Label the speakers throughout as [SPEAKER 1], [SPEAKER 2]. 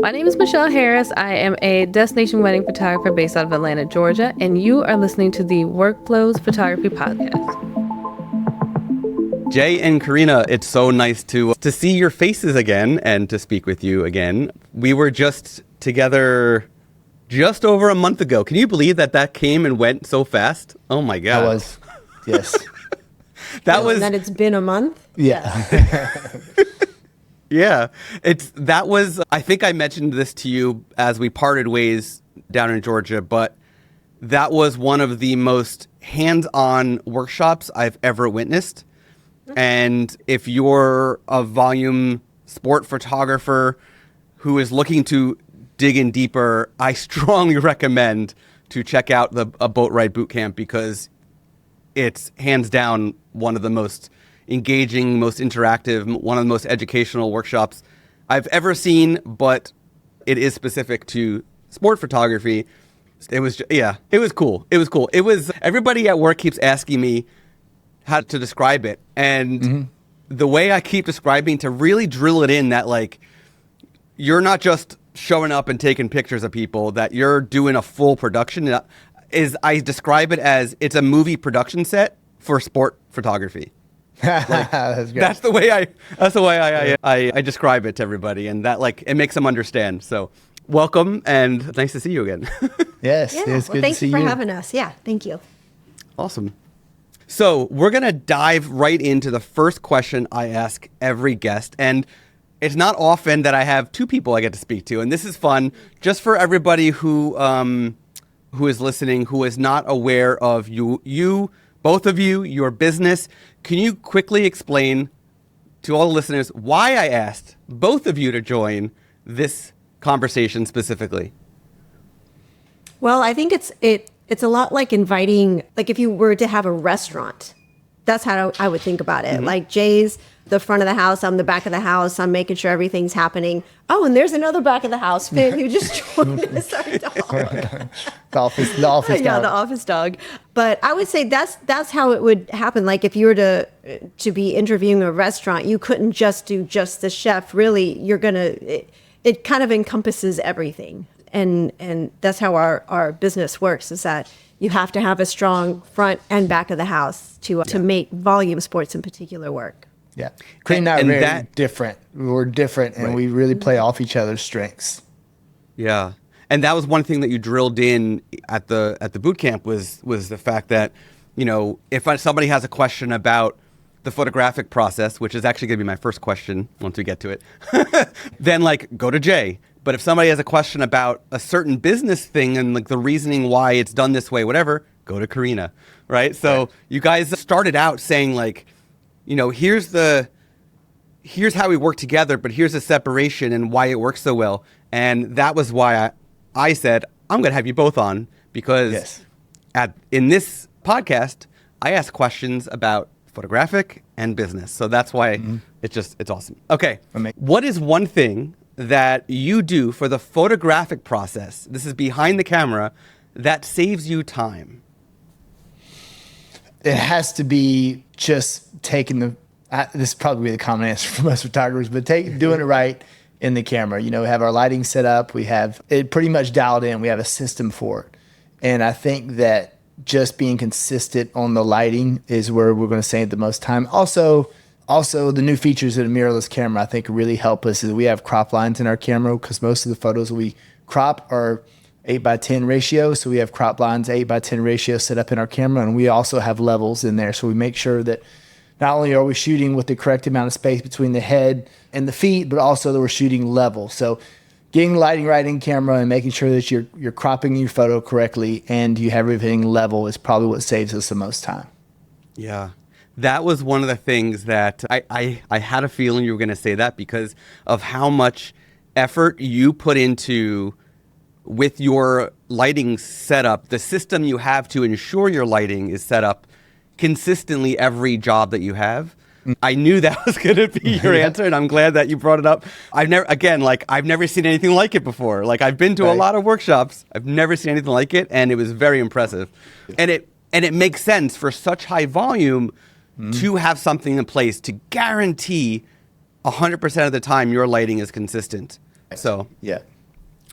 [SPEAKER 1] My name is Michelle Harris. I am a destination wedding photographer based out of Atlanta, Georgia, and you are listening to the Workflows Photography Podcast.
[SPEAKER 2] Jay and Carinna, it's so nice to see your faces again and to speak with you again. We were just together just over a month ago. Can you believe that came and went so fast? Oh my God.
[SPEAKER 3] I was, yes.
[SPEAKER 1] That it's been a month?
[SPEAKER 3] Yeah.
[SPEAKER 2] Yeah. I think I mentioned this to you as we parted ways down in Georgia, but that was one of the most hands-on workshops I've ever witnessed. And if you're a volume sport photographer who is looking to dig in deeper, I strongly recommend to check out a Boatwright Bootcamp because it's hands down one of the most engaging, most interactive, one of the most educational workshops I've ever seen, but it is specific to sport photography. It was cool. It was, everybody at work keeps asking me how to describe it. And the way I keep describing to really drill it in that like, you're not just showing up and taking pictures of people, that you're doing a full production is I describe it as it's a movie production set for sport photography. Like, that's the way I describe it to everybody, and that like it makes them understand. So welcome and nice to see you again.
[SPEAKER 3] Yes,
[SPEAKER 4] yeah.
[SPEAKER 3] it's good to see you.
[SPEAKER 4] Thank you for having us. Yeah, thank you.
[SPEAKER 2] Awesome. So we're gonna dive right into the first question I ask every guest, and it's not often that I have two people I get to speak to, and this is fun just for everybody who is listening, who is not aware of you, both of you, your business. Can you quickly explain to all the listeners why I asked both of you to join this conversation specifically?
[SPEAKER 4] Well, I think it's a lot like inviting, like if you were to have a restaurant, that's how I would think about it. Mm-hmm. Like Jay's the front of the house, I'm the back of the house, I'm making sure everything's happening. Oh, and there's another back of the house, Finn, who just joined us, our dog.
[SPEAKER 3] The office dog.
[SPEAKER 4] Yeah, the office dog. But I would say that's how it would happen. Like if you were to be interviewing a restaurant, you couldn't just do just the chef. Really, it kind of encompasses everything. And that's how our business works, is that you have to have a strong front and back of the house to make volume sports in particular work.
[SPEAKER 3] Yeah. Carinna and I are very different. We're different, and we really play off each other's strengths.
[SPEAKER 2] Yeah. And that was one thing that you drilled in at the boot camp was the fact that, you know, if somebody has a question about the photographic process, which is actually going to be my first question once we get to it, then like go to Jay. But if somebody has a question about a certain business thing and like the reasoning why it's done this way, whatever, go to Carinna, right? So you guys started out saying like, you know, here's how we work together, but here's the separation and why it works so well. And that was why I said, I'm going to have you both on, because in this podcast, I ask questions about photographic and business. So that's why it's awesome. Okay. What is one thing that you do for the photographic process, this is behind the camera, that saves you time?
[SPEAKER 3] It has to be just taking this is probably the common answer for most photographers, but doing it right in the camera. You know, we have our lighting set up. We have it pretty much dialed in. We have a system for it. And I think that just being consistent on the lighting is where we're going to save the most time. Also, the new features of the mirrorless camera, I think, really help us. Is we have crop lines in our camera, because most of the photos we crop are 8:10 ratio. So we have crop lines, 8:10 ratio set up in our camera. And we also have levels in there. So we make sure that not only are we shooting with the correct amount of space between the head and the feet, but also that we're shooting level. So getting the lighting right in camera and making sure that you're cropping your photo correctly and you have everything level is probably what saves us the most time.
[SPEAKER 2] Yeah. That was one of the things that I had a feeling you were going to say that, because of how much effort you put into with your lighting setup, the system you have to ensure your lighting is set up consistently every job that you have. I knew that was going to be your answer, and I'm glad that you brought it up. I've never seen anything like it before. Like, I've been to a lot of workshops. I've never seen anything like it, and it was very impressive. And it makes sense for such high volume to have something in place to guarantee 100% of the time your lighting is consistent. So
[SPEAKER 3] Yeah.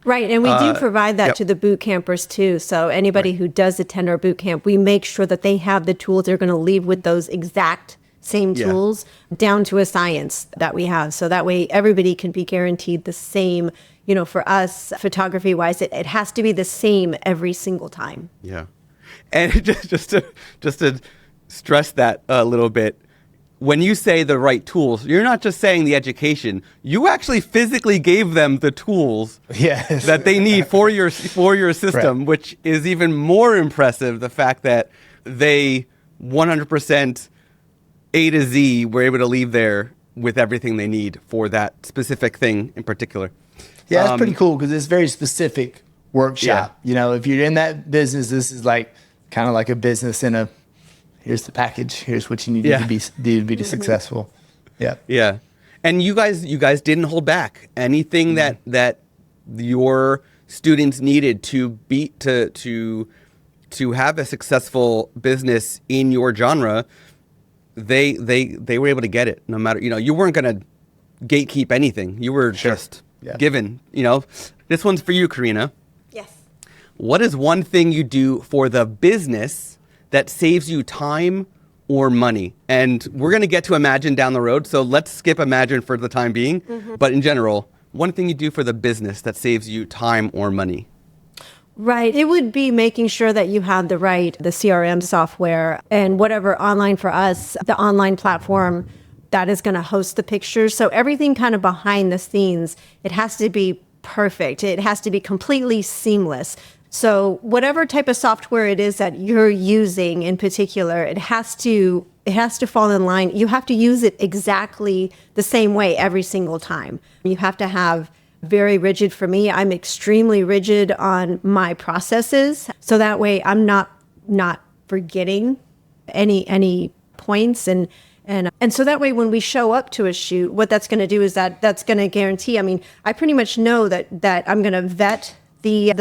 [SPEAKER 4] Right, and we do provide that
[SPEAKER 2] yep.
[SPEAKER 4] to the boot campers too. So anybody who does attend our boot camp, we make sure that they have the tools. They're going to leave with those exact same
[SPEAKER 2] Yeah.
[SPEAKER 4] tools down to a science that we have. So that way everybody can be guaranteed the same, for us, photography wise, it has to be the same every single time.
[SPEAKER 2] Yeah. And just to stress that a little bit, when you say the right tools, you're not just saying the education. You actually physically gave them the tools
[SPEAKER 3] Yes.
[SPEAKER 2] that they need for your system,
[SPEAKER 3] Right.
[SPEAKER 2] which is even more impressive. The fact that they 100% A to Z were able to leave there with everything they need for that specific thing in particular.
[SPEAKER 3] Yeah, that's pretty cool because it's very specific workshop. If you're in that business, this is like kind of like a business in a, here's the package, here's what you need
[SPEAKER 2] Yeah.
[SPEAKER 3] to be successful. Yeah.
[SPEAKER 2] Yeah. And you guys didn't hold back. Anything that your students needed to have a successful business in your genre, they were able to get it. No matter, you weren't going to gatekeep anything. You were just given, This one's for you, Carinna.
[SPEAKER 4] Yes.
[SPEAKER 2] What is one thing you do for the business that saves you time or money? And we're going to get to Imagine down the road, so let's skip Imagine for the time being. But in general, one thing you do for the business that saves you time or money?
[SPEAKER 4] Right. It would be making sure that you had the CRM software and whatever online for us, the online platform that is going to host the pictures. So everything kind of behind the scenes, it has to be perfect. It has to be completely seamless. So whatever type of software it is that you're using in particular, it has to fall in line. You have to use it exactly the same way every single time. You have to have very rigid. For me, I'm extremely rigid on my processes. So that way I'm not forgetting any points and so that way when we show up to a shoot, what that's going to do is that's going to guarantee, I pretty much know that I'm going to vet the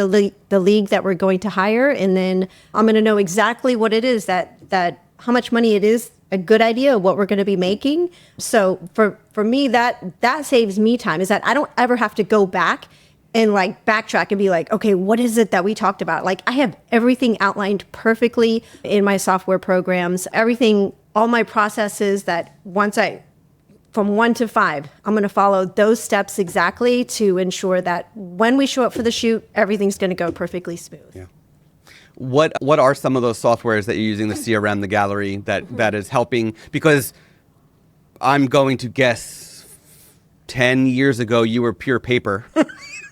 [SPEAKER 4] league that we're going to hire, and then I'm going to know exactly what it is that how much money it is, a good idea of what we're going to be making. So for me, that saves me time, is that I don't ever have to go back and backtrack and be like, okay, what is it that we talked about? I have everything outlined perfectly in my software programs, everything, all my processes that from 1 to 5, I'm going to follow those steps exactly to ensure that when we show up for the shoot, everything's going to go perfectly smooth.
[SPEAKER 2] Yeah. What are some of those softwares that you're using, the CRM, the gallery, that is helping? Because I'm going to guess 10 years ago you were pure paper,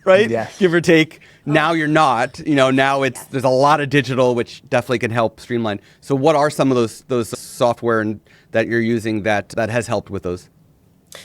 [SPEAKER 2] right?
[SPEAKER 3] Yeah.
[SPEAKER 2] Give or take. Now you're not. Now there's a lot of digital, which definitely can help streamline. So what are some of those software that you're using that has helped with those?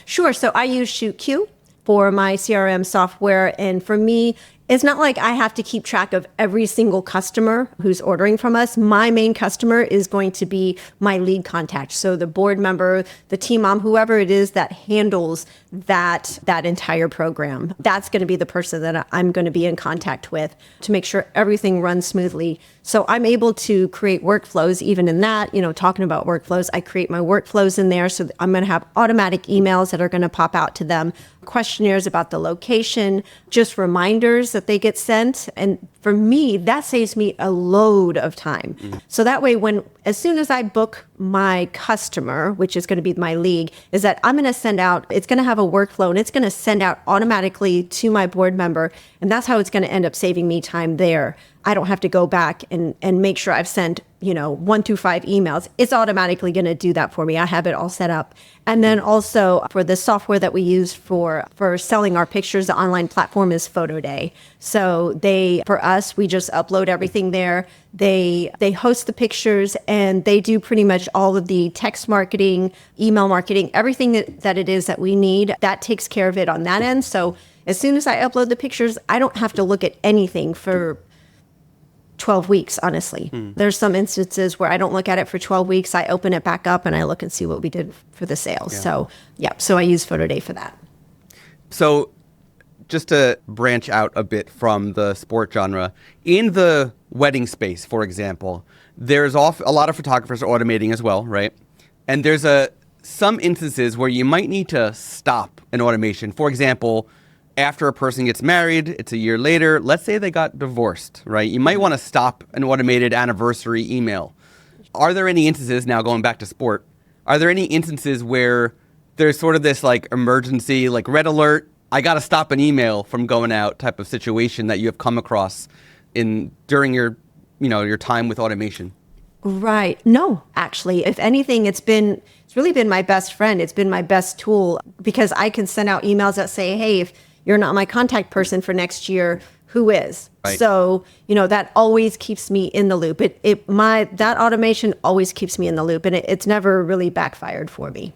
[SPEAKER 4] Sure. So I use ShootQ for my CRM software. And for me, it's not like I have to keep track of every single customer who's ordering from us. My main customer is going to be my lead contact. So the board member, the team mom, whoever it is that handles that entire program, that's going to be the person that I'm going to be in contact with to make sure everything runs smoothly. So I'm able to create workflows even in that, talking about workflows, I create my workflows in there. So I'm going to have automatic emails that are going to pop out to them, questionnaires about the location, just reminders that they get sent. And for me, that saves me a load of time. So that way, as soon as I book my customer, which is going to be my league, is that I'm going to send out, it's going to have a workflow and it's going to send out automatically to my board member. And that's how it's going to end up saving me time there. I don't have to go back and make sure I've sent, 1 through 5 emails. It's automatically going to do that for me. I have it all set up. And then also for the software that we use for selling our pictures, the online platform is PhotoDay. So for us, we just upload everything there. They host the pictures and they do pretty much all of the text marketing, email marketing, everything that it is that we need. That takes care of it on that end. So as soon as I upload the pictures, I don't have to look at anything for 12 weeks, honestly. There's some instances where I don't look at it for 12 weeks. I open it back up and I look and see what we did for the sales.
[SPEAKER 2] Yeah.
[SPEAKER 4] So I use PhotoDay for that.
[SPEAKER 2] So just to branch out a bit from the sport genre, in the wedding space, for example, there's a lot of photographers automating as well, right? And there's some instances where you might need to stop an automation. For example, after a person gets married, it's a year later, let's say they got divorced, right? You might want to stop an automated anniversary email. Are there any instances, now going back to sport, are there any instances where there's sort of this like emergency, like red alert, I got to stop an email from going out type of situation that you have come across during your time with automation?
[SPEAKER 4] Right. No, actually, if anything, it's really been my best friend. It's been my best tool because I can send out emails that say, hey, if you're not my contact person for next year, who is?
[SPEAKER 2] Right.
[SPEAKER 4] So, that always keeps me in the loop. That automation always keeps me in the loop, and it's never really backfired for me.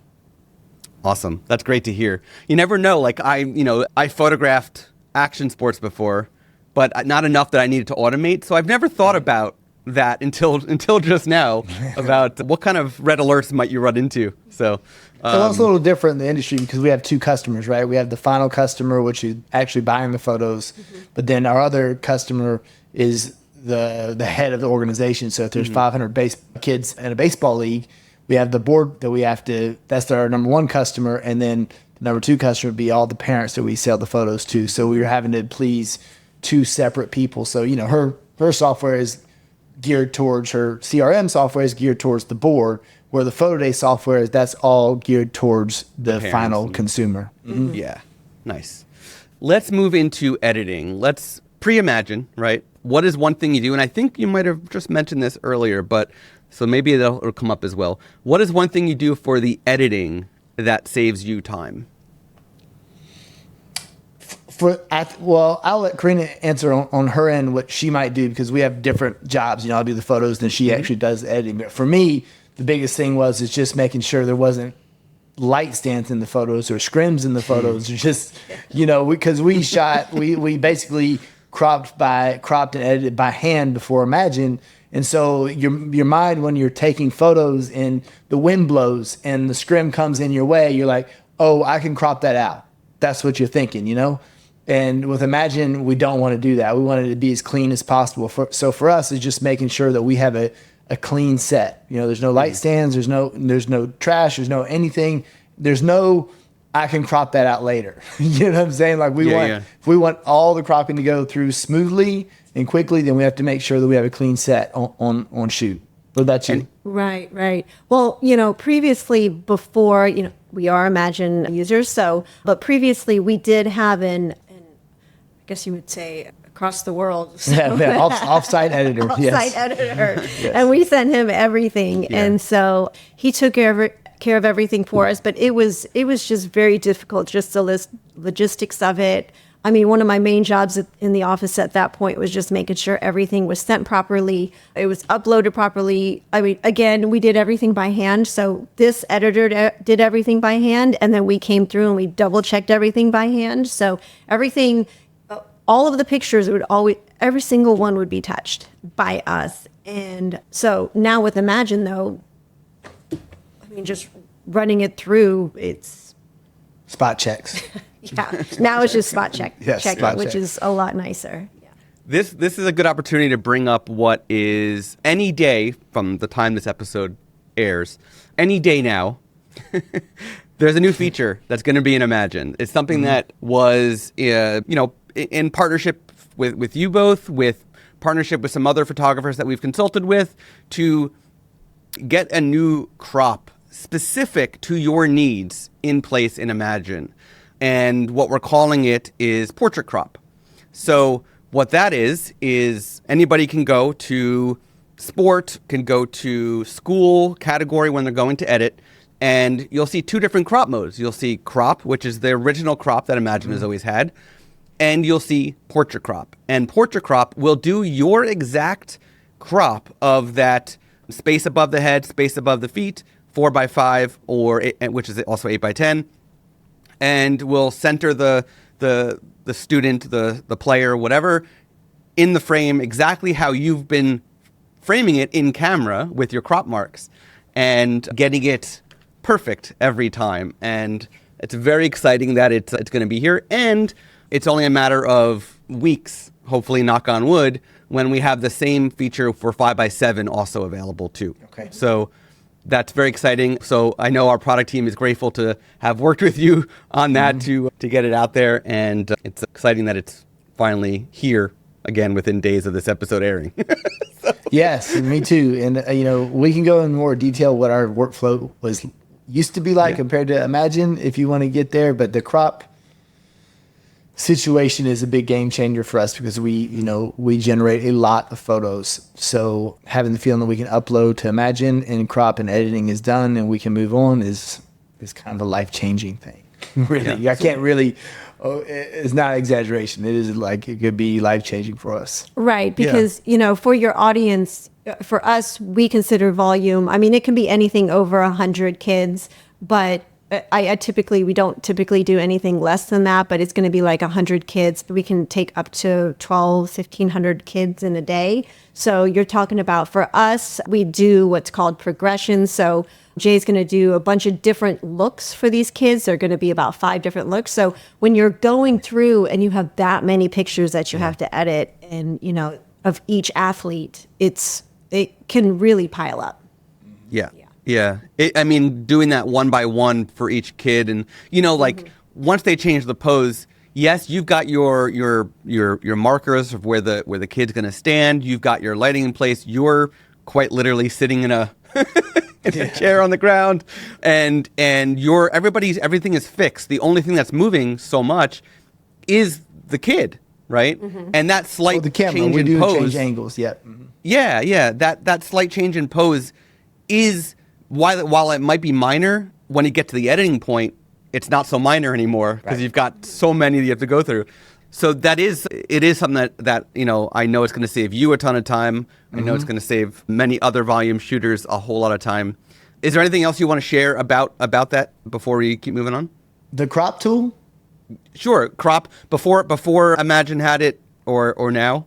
[SPEAKER 2] Awesome. That's great to hear. You never know. Like I photographed action sports before, but not enough that I needed to automate. So I've never thought about that until just now about what kind of red alerts might you run into. So
[SPEAKER 3] Well, it's a little different in the industry because we have two customers, right? We have the final customer, which is actually buying the photos, but then our other customer is the head of the organization. So if there's 500 kids in a baseball league, we have the board that that's our number one customer, and then the number two customer would be all the parents that we sell the photos to. So we were having to please two separate people. So, her software is geared towards her CRM software is geared towards the board, where the PhotoDay software that's all geared towards the final consumer.
[SPEAKER 2] Mm-hmm. Yeah, nice. Let's move into editing. Let's pre-imagine, right? What is one thing you do? And I think you might have just mentioned this earlier, but so maybe it'll come up as well. What is one thing you do for the editing that saves you time?
[SPEAKER 3] I'll let Carinna answer on her end what she might do because we have different jobs. I'll do the photos than she actually does the editing. But for me, the biggest thing is just making sure there wasn't light stands in the photos or scrims in the photos. Or just, because we basically cropped and edited by hand before Imagen. And so your mind, when you're taking photos and the wind blows and the scrim comes in your way, you're like, oh, I can crop that out. That's what you're thinking, And with Imagen, we don't want to do that. We want it to be as clean as possible. So for us, it's just making sure that we have a clean set. There's no light stands. There's no trash. There's no anything. There's no, I can crop that out later. You know what I'm saying? Like if we want all the cropping to go through smoothly and quickly, then we have to make sure that we have a clean set on shoot. What about you?
[SPEAKER 4] Right. Well, previously before, we are Imagen users. But previously we did have I guess you would say across the world. So
[SPEAKER 3] Off-site editor.
[SPEAKER 4] Off-site editor. Yes. And we sent him everything. Yeah. And so he took care of everything for us. But it was just very difficult, just the logistics of it. I mean, one of my main jobs in the office at that point was just making sure everything was sent properly. It was uploaded properly. I mean, again, we did everything by hand. So this editor did everything by hand. And then we came through and we double checked everything by hand. So everything, all of the pictures every single one would be touched by us. And so now with Imagen though, I mean, just running it through, it's
[SPEAKER 3] spot checks.
[SPEAKER 4] Yeah, now it's just spot checking, which
[SPEAKER 3] check.
[SPEAKER 4] is a lot nicer. Yeah.
[SPEAKER 2] This is a good opportunity to bring up what is any day from the time this episode airs, any day now, there's a new feature that's going to be in Imagen. It's something that was, in partnership with you both, with partnership with some other photographers that we've consulted with, to get a new crop specific to your needs in place in Imagen. And what we're calling it is portrait crop. So what that is anybody can go to sport, can go to school category when they're going to edit, and you'll see two different crop modes. You'll see crop, which is the original crop that Imagen has always had, and you'll see portrait crop. And portrait crop will do your exact crop of that space above the head, space above the feet, 4x5, which is also 8x10. And will center the student, the player, whatever, in the frame exactly how you've been framing it in camera with your crop marks and getting it perfect every time. And it's very exciting that it's going to be here. And it's only a matter of weeks, hopefully, knock on wood, when we have the same feature for 5x7 also available too.
[SPEAKER 3] Okay.
[SPEAKER 2] So That's very exciting. So I know our product team is grateful to have worked with you on that to get it out there. And it's exciting that it's finally here again within days of this episode airing.
[SPEAKER 3] Yes, me too. And, we can go in more detail what our workflow used to be like compared to Imagine if you want to get there. But the crop situation is a big game changer for us because we generate a lot of photos. So having the feeling that we can upload to Imagine and crop and editing is done and we can move on is kind of a life-changing thing. Really,
[SPEAKER 2] Yeah.
[SPEAKER 3] I can't really. It's not an exaggeration. It is like it could be life-changing for us.
[SPEAKER 4] Right, because for your audience, for us, we consider volume. I mean, it can be anything over 100 kids, but we don't typically do anything less than that. But it's going to be like 100 kids. We can take up to 1,500 kids in a day. So you're talking about, for us, we do what's called progression. So Jay's going to do a bunch of different looks for these kids. They're going to be about 5 different looks. So when you're going through and you have that many pictures that you have to edit and, of each athlete, it can really pile up.
[SPEAKER 2] Yeah. Doing that one by one for each kid, and once they change the pose, yes, you've got your markers of where the kid's going to stand. You've got your lighting in place. You're quite literally sitting in a chair on the ground, and everything is fixed. The only thing that's moving so much is the kid, right? And that slight
[SPEAKER 3] the camera,
[SPEAKER 2] change
[SPEAKER 3] we
[SPEAKER 2] in
[SPEAKER 3] do
[SPEAKER 2] pose.
[SPEAKER 3] change angles. Yep.
[SPEAKER 2] Yeah. That slight change in pose is while it might be minor, when you get to the editing point, it's not so minor anymore because you've got so many that you have to go through. So it is something that I know it's going to save you a ton of time. I know it's going to save many other volume shooters a whole lot of time. Is there anything else you want to share about that before we keep moving on?
[SPEAKER 3] The crop tool?
[SPEAKER 2] Sure, crop before Imagine had it or now.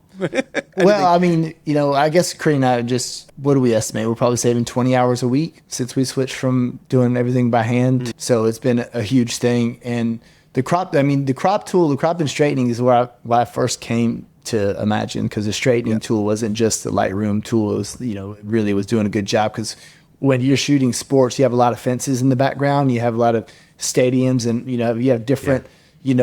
[SPEAKER 3] Well, I guess Carinna and I just, what do we estimate? We're probably saving 20 hours a week since we switched from doing everything by hand. So it's been a huge thing. And the crop tool, the crop and straightening is why I first came to Imagine, because the straightening tool wasn't just the Lightroom tool. It was, it really was doing a good job, because when you're shooting sports, you have a lot of fences in the background. You have a lot of stadiums, and, you have different, we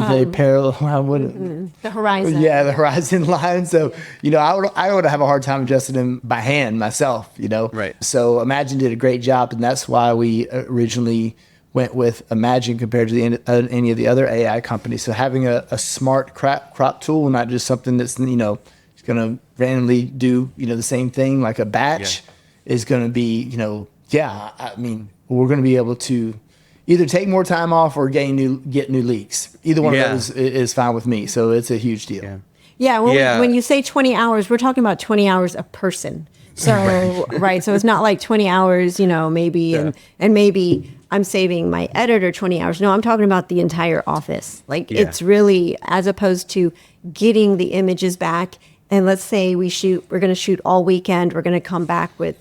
[SPEAKER 3] say parallel,
[SPEAKER 4] the horizon.
[SPEAKER 3] Yeah, the horizon line. So, I would have a hard time adjusting them by hand myself,
[SPEAKER 2] Right.
[SPEAKER 3] So Imagine did a great job, and that's why we originally went with Imagine compared to any of the other AI companies. So having a smart crop tool, not just something that's, it's going to randomly do, the same thing like a batch, is going to be, we're going to be able to either take more time off or get new leaks. Either one of those is fine with me. So it's a huge deal.
[SPEAKER 4] Yeah. When you say 20 hours, we're talking about 20 hours a person. So, right. So it's not like 20 hours, maybe, and maybe I'm saving my editor 20 hours. No, I'm talking about the entire office. It's really, as opposed to getting the images back. And let's say we're going to shoot all weekend. We're going to come back with,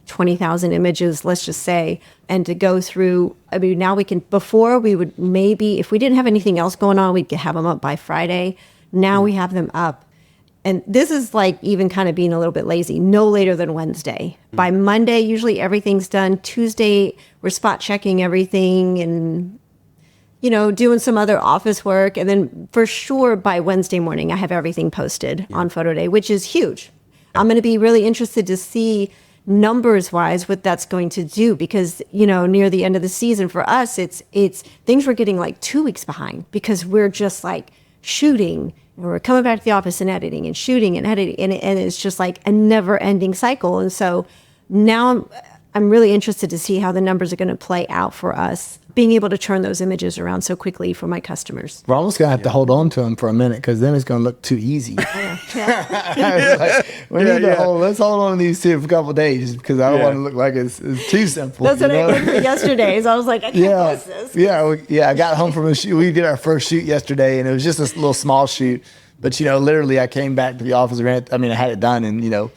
[SPEAKER 4] 20,000 images, let's just say, and to go through, now before we would maybe, if we didn't have anything else going on, we'd have them up by Friday. Now we have them up. And this is like even kind of being a little bit lazy, no later than Wednesday. By Monday, usually everything's done. Tuesday, we're spot checking everything and, doing some other office work. And then for sure by Wednesday morning, I have everything posted on PhotoDay, which is huge. I'm going to be really interested to see numbers wise what that's going to do, because, near the end of the season for us, it's things we're getting like 2 weeks behind because we're just like shooting. And we're coming back to the office and editing and shooting and editing, and it's just like a never-ending cycle. And so now I'm really interested to see how the numbers are going to play out for us, being able to turn those images around so quickly for my customers.
[SPEAKER 3] We're almost going to have to hold on to them for a minute, because then it's going to look too easy. Let's hold on to these two for a couple of days, because I don't want to look like it's too simple.
[SPEAKER 4] That's what I did for yesterday's. I was like, I can't post this.
[SPEAKER 3] I got home from a shoot. We did our first shoot yesterday, and it was just a little small shoot. But, literally I came back to the office. I had it done in,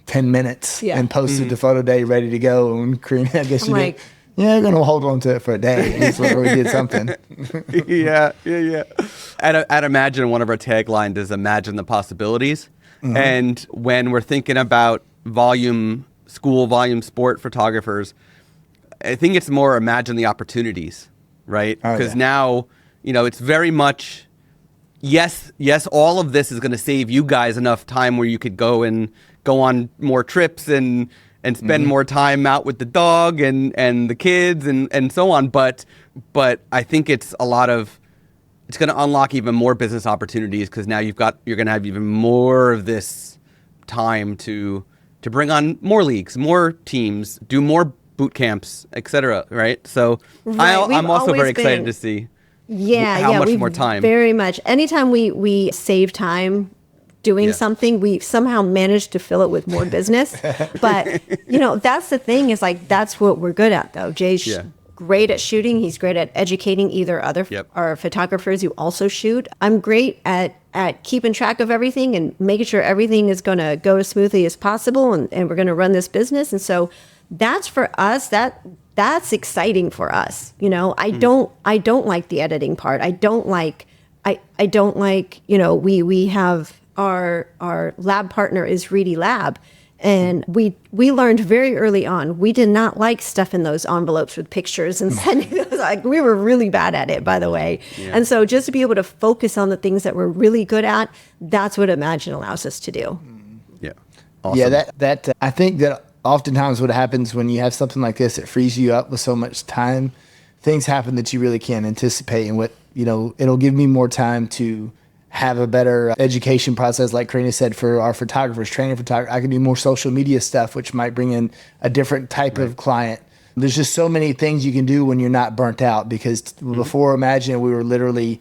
[SPEAKER 3] 10 minutes and posted to PhotoDay ready to go. And Carinna, I guess I'm going to hold on to it for a day. At least we did something.
[SPEAKER 2] Yeah. At Imagine, one of our taglines is imagine the possibilities. And when we're thinking about volume school volume sport photographers, I think it's more imagine the opportunities, right? Because now, it's very much, yes, all of this is going to save you guys enough time where you could go on more trips and spend more time out with the dog and the kids and so on. But I think it's going to unlock even more business opportunities because now you're going to have even more of this time to bring on more leagues, more teams, do more boot camps, etc. Right? So I'm also very excited to see how much more time.
[SPEAKER 4] Very much. Anytime we save time doing something, we somehow manage to fill it with more business. But that's the thing is like that's what we're good at though. Jay's great at shooting. He's great at educating either our photographers who also shoot. I'm great at keeping track of everything and making sure everything is going to go as smoothly as possible, and we're going to run this business. And so that's for us. That's exciting for us. I don't like the editing part. I don't like we have our lab partner is Reedy Lab. And we learned very early on, we did not like stuff in those envelopes with pictures and sending those. Like, we were really bad at it, by the way. Yeah. And so just to be able to focus on the things that we're really good at, that's what Imagine allows us to do.
[SPEAKER 2] Yeah. Awesome.
[SPEAKER 3] Yeah, that I think that oftentimes what happens when you have something like this, it frees you up with so much time. Things happen that you really can't anticipate. And it'll give me more time to have a better education process, like Carinna said, for our photographers, training photographers. I can do more social media stuff, which might bring in a different type of client. There's just so many things you can do when you're not burnt out, because before Imagine, we were literally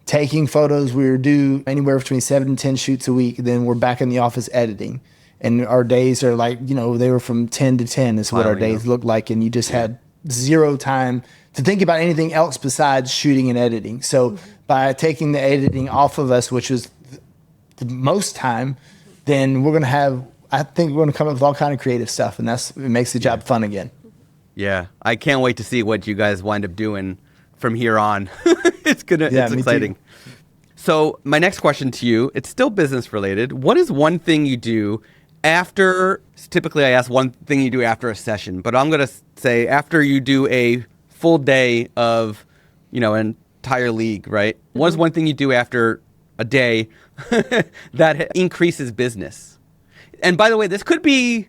[SPEAKER 3] taking photos. We would do anywhere between 7 and 10 shoots a week. Then we're back in the office editing. And our days are like, they were from 10 to 10 is what our days looked like. And you just had zero time to think about anything else besides shooting and editing. So by taking the editing off of us, which was the most time, then I think we're going to come up with all kind of creative stuff, and it makes the job fun again. Yeah.
[SPEAKER 2] I can't wait to see what you guys wind up doing from here on. It's exciting. Too. So my next question to you, it's still business related. What is one thing you do typically I ask one thing you do after a session, but I'm going to say after you do a full day of, an entire league, right? What's one thing you do after a day that increases business? And by the way, this could be,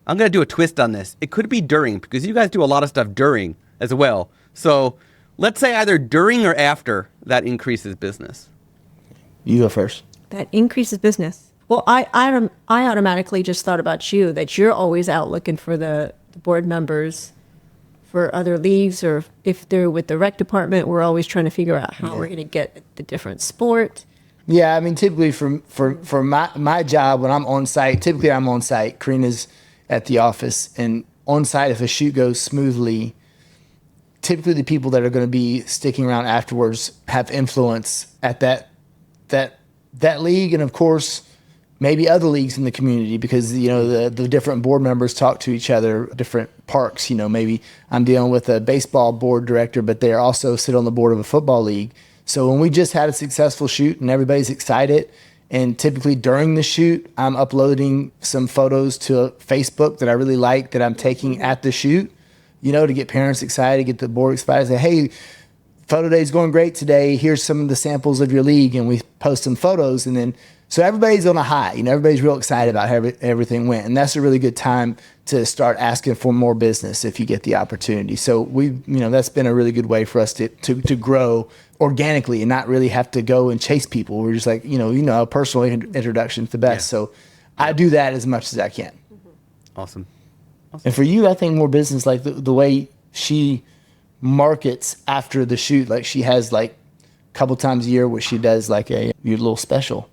[SPEAKER 2] I'm going to do a twist on this. It could be during, because you guys do a lot of stuff during as well. So let's say either during or after that increases business.
[SPEAKER 3] You go first.
[SPEAKER 4] That increases business. Well, I automatically just thought about you, that you're always out looking for the board members for other leagues, or if they're with the rec department, we're always trying to figure out how we're going to get the different sport.
[SPEAKER 3] Yeah, I mean, typically for my job, when I'm on site, typically I'm on site. Carinna's at the office, and on site, if a shoot goes smoothly, typically the people that are going to be sticking around afterwards have influence at that league, and of course maybe other leagues in the community, because the different board members talk to each other, different parks. Maybe I'm dealing with a baseball board director, but they also sit on the board of a football league. So when we just had a successful shoot and everybody's excited, and typically during the shoot, I'm uploading some photos to Facebook that I really like that I'm taking at the shoot, to get parents excited, get the board excited, say, hey, photo day is going great today. Here's some of the samples of your league. And we post some photos, and then so everybody's on a high. Everybody's real excited about how everything went. And that's a really good time to start asking for more business if you get the opportunity. So that's been a really good way for us to grow organically and not really have to go and chase people. We're just like, a personal introduction is the best. Yeah. So I do that as much as I can.
[SPEAKER 2] Awesome.
[SPEAKER 3] And for you, I think more business, like the way she markets after the shoot, like she has like a couple times a year where she does like your little special.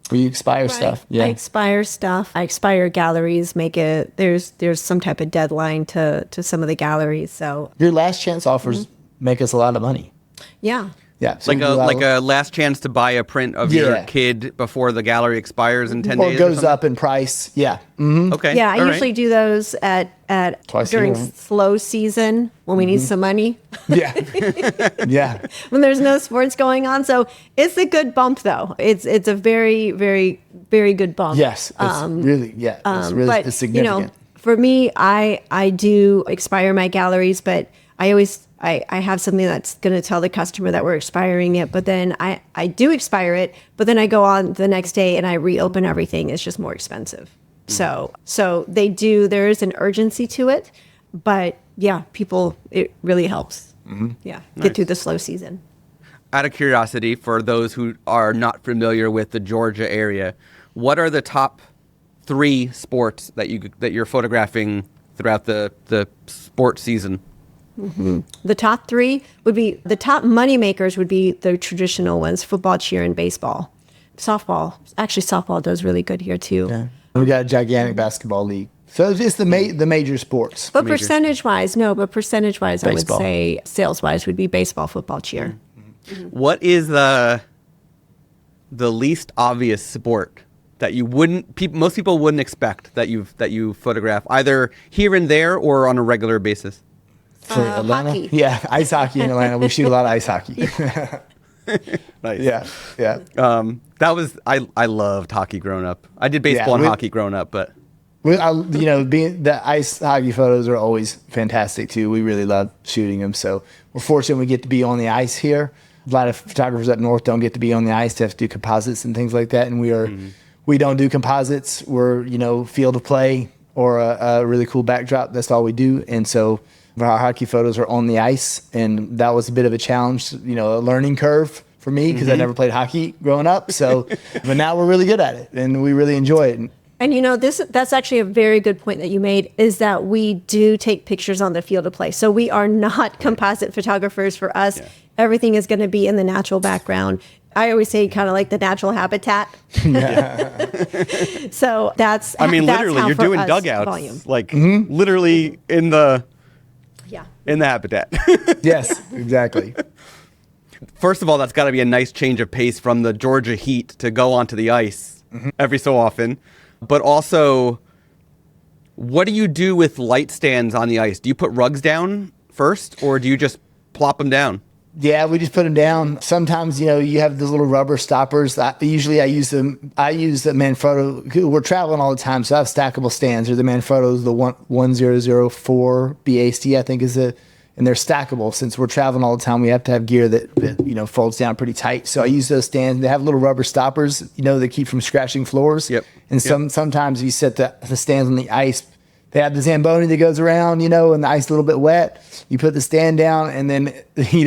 [SPEAKER 3] Where you expire stuff. Yeah.
[SPEAKER 4] I expire stuff. I expire galleries, there's some type of deadline to some of the galleries. So
[SPEAKER 3] your last chance offers make us a lot of money.
[SPEAKER 4] Yeah.
[SPEAKER 3] Yeah. So
[SPEAKER 2] like a last chance to buy a print of your kid before the gallery expires in 10 days.
[SPEAKER 3] Or goes up in price. Yeah. Mm-hmm.
[SPEAKER 2] Okay.
[SPEAKER 4] Yeah, I usually do those during slow season when we need some money.
[SPEAKER 3] Yeah. Yeah.
[SPEAKER 4] When there's no sports going on. So it's a good bump though. It's a very, very, very good bump.
[SPEAKER 3] Yes. It's really, it's significant.
[SPEAKER 4] For me, I do expire my galleries, but I have something that's going to tell the customer that we're expiring it, but then I do expire it, but then I go on the next day and I reopen everything. It's just more expensive. So there is an urgency to it, but yeah, it really helps. Yeah.
[SPEAKER 2] Nice.
[SPEAKER 4] Get through the slow season.
[SPEAKER 2] Out of curiosity, for those who are not familiar with the Georgia area, what are the top 3 sports that you're photographing throughout the sports season?
[SPEAKER 4] The top 3 would be the top money makers would be the traditional ones: football, cheer, and baseball. Softball does really good here too.
[SPEAKER 3] Yeah. We got a gigantic basketball league. So it's the major sports.
[SPEAKER 4] But percentage-wise, I would
[SPEAKER 3] Baseball.
[SPEAKER 4] say sales-wise would be baseball, football, cheer.
[SPEAKER 2] What is the least obvious sport that most people wouldn't expect that you photograph, either here and there or on a regular basis?
[SPEAKER 3] For Atlanta?
[SPEAKER 4] Hockey.
[SPEAKER 3] Yeah, ice hockey in Atlanta. We shoot a lot of ice hockey.
[SPEAKER 2] Nice.
[SPEAKER 3] Yeah.
[SPEAKER 2] I loved hockey growing up. I did baseball and hockey growing up, but
[SPEAKER 3] Being the ice hockey photos are always fantastic too. We really love shooting them. So we're fortunate we get to be on the ice here. A lot of photographers up north don't get to be on the ice to have to do composites and things like that. And we don't do composites. We're, field of play or a really cool backdrop. That's all we do. And so our hockey photos are on the ice. And that was a bit of a challenge, a learning curve for me because I never played hockey growing up. So, but now we're really good at it and we really enjoy it.
[SPEAKER 4] And that's actually a very good point that you made, is that we do take pictures on the field of play. So we are not composite photographers. For us. Yeah. Everything is going to be in the natural background. I always say kind of like the natural habitat. So that's
[SPEAKER 2] literally, you're doing dugouts, volume. Literally in the habitat.
[SPEAKER 3] Yes, exactly.
[SPEAKER 2] First of all, that's got to be a nice change of pace from the Georgia heat to go onto the ice every so often. But also, what do you do with light stands on the ice? Do you put rugs down first, or do you just plop them down?
[SPEAKER 3] Yeah, we just put them down. Sometimes, you have those little rubber stoppers. Usually I use them. I use the Manfrotto. We're traveling all the time, so I have stackable stands. Or the Manfrotto's the 1004 BAC, I think is and they're stackable. Since we're traveling all the time, we have to have gear that folds down pretty tight. So I use those stands. They have little rubber stoppers, that keep from scratching floors.
[SPEAKER 2] Yep.
[SPEAKER 3] And sometimes if you set the stands on the ice, they have the Zamboni that goes around, and the ice a little bit wet. You put the stand down, and then, we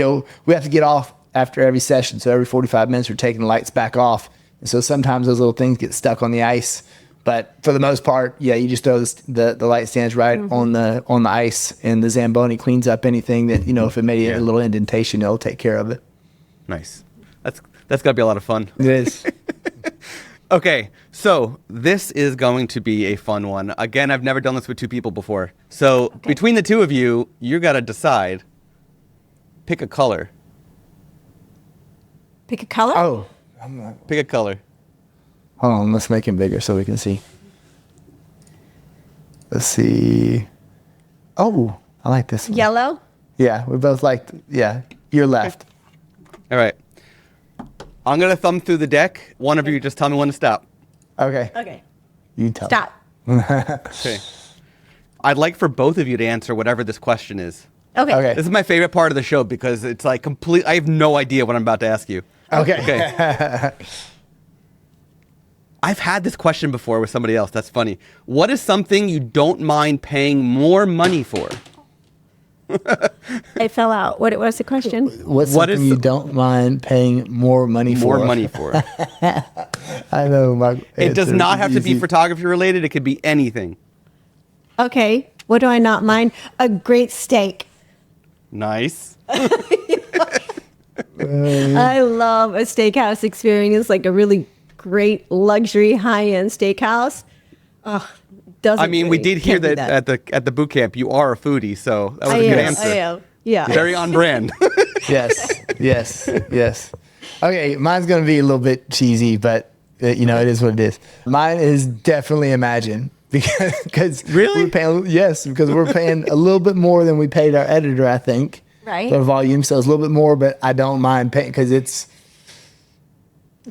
[SPEAKER 3] have to get off after every session. So every 45 minutes, we're taking the lights back off. And so sometimes those little things get stuck on the ice. But for the most part, you just throw the light stands right on the ice, and the Zamboni cleans up anything that, if it made a little indentation, it'll take care of it.
[SPEAKER 2] Nice. That's got to be a lot of fun.
[SPEAKER 3] It is.
[SPEAKER 2] Okay, so this is going to be a fun one. Again, I've never done this with 2 people before. So between the 2 of you, you got to decide. Pick a color.
[SPEAKER 4] Pick a color?
[SPEAKER 3] Oh.
[SPEAKER 2] Pick a color.
[SPEAKER 3] Hold on, let's make him bigger so we can see. Let's see. Oh, I like this one.
[SPEAKER 4] Yellow?
[SPEAKER 3] Yeah, we both liked, your left.
[SPEAKER 2] All right. I'm going to thumb through the deck. One of you just tell me when to stop.
[SPEAKER 4] Okay.
[SPEAKER 3] You tell.
[SPEAKER 4] Stop.
[SPEAKER 2] Okay. I'd like for both of you to answer whatever this question is.
[SPEAKER 4] Okay.
[SPEAKER 2] This is my favorite part of the show because it's like I have no idea what I'm about to ask you.
[SPEAKER 3] Okay.
[SPEAKER 2] I've had this question before with somebody else. That's funny. What is something you don't mind paying more money for?
[SPEAKER 4] I fell out. What was the question?
[SPEAKER 3] What's something you don't mind paying more money for?
[SPEAKER 2] More money for.
[SPEAKER 3] I know.
[SPEAKER 2] It does not have to be photography related. It could be anything.
[SPEAKER 4] Okay. What do I not mind? A great steak.
[SPEAKER 2] Nice.
[SPEAKER 4] I love a steakhouse experience, like a really great luxury high-end steakhouse.
[SPEAKER 2] We did hear that at the boot camp you are a foodie, so that was a good answer.
[SPEAKER 4] I am. Yeah.
[SPEAKER 2] Very on brand.
[SPEAKER 3] Yes. Okay, mine's going to be a little bit cheesy, but it is what it is. Mine is definitely Imagine because
[SPEAKER 2] really?
[SPEAKER 3] because we're paying a little bit more than we paid our editor, I think.
[SPEAKER 4] Right.
[SPEAKER 3] For volume, so it's a little bit more, but I don't mind paying because